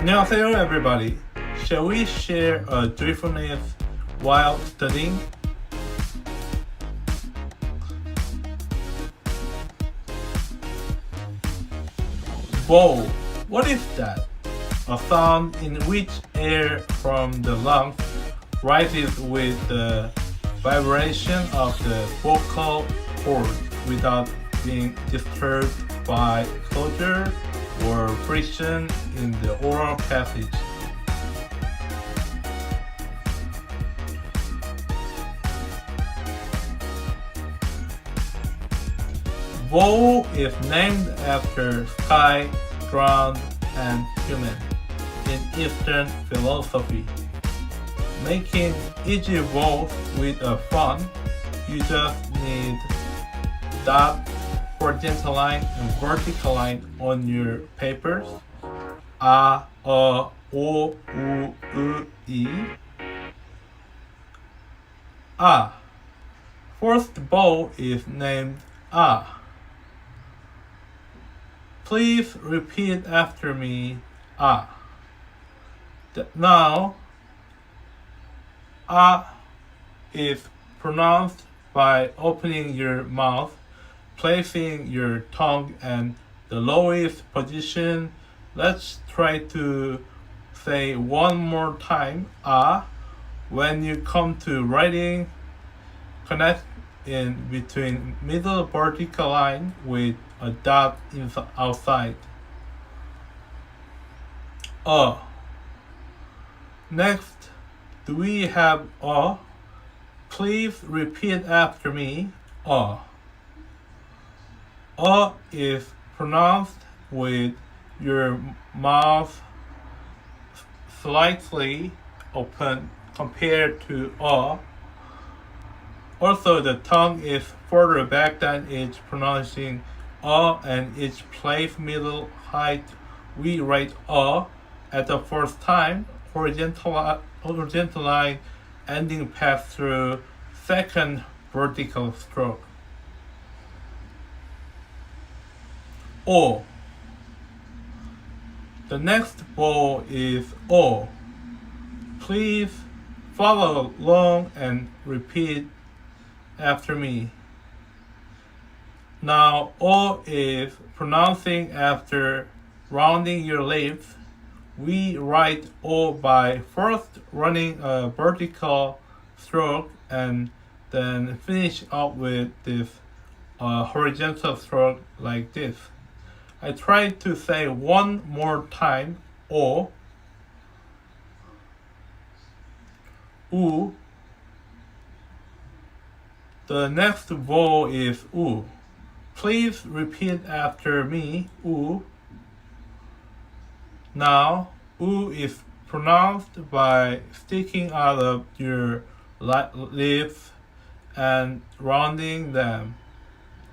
안녕하세요, everybody. Shall we share a joyfulness while studying? Bow. What is that? A sound in which air from the lungs rises with the vibration of the vocal cords without being disturbed by closure or friction in the oral passage. Vowel is named after sky, ground, and human in Eastern philosophy. Making easy vowels with a font, you just need dot, horizontal line, and vertical line on your papers. A, O, U, E. A. First vowel is named A. Please repeat after me, A. Now, A is pronounced by opening your mouth, placing your tongue in the lowest position. Let's try to say one more time, A. When you come to writing, connect in between middle vertical line with a dot outside. Next, do we have A? Please repeat after me, A. A is pronounced with your mouth slightly open compared to A. Also, the tongue is further back than it's pronouncing A, and each place middle height we write A at the first time, horizontal line ending pass through second vertical stroke. O. The next vowel is O. Please follow along and repeat after me. Now, O is pronouncing after rounding your lips. We write O by first running a vertical stroke and then finish up with this horizontal stroke like this. I try to say one more time, O, U. The next vowel is U. Please repeat after me, U. Now, U is pronounced by sticking out of your lips and rounding them.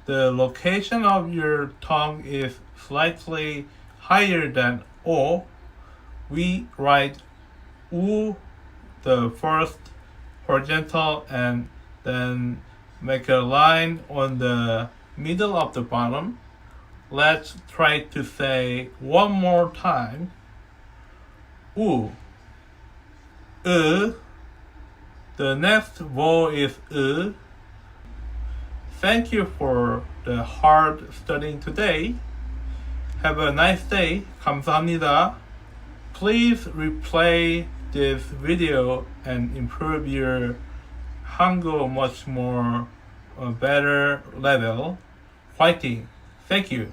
The location of your tongue is slightly higher than O. We write U the first horizontal and then make a line on the middle of the bottom. Let's try to say one more time. U. The next vowel is U. Thank you for the hard studying today. Have a nice day. 감사합니다. Please replay this video and improve your Hangul much more better level. Fighting. Thank you.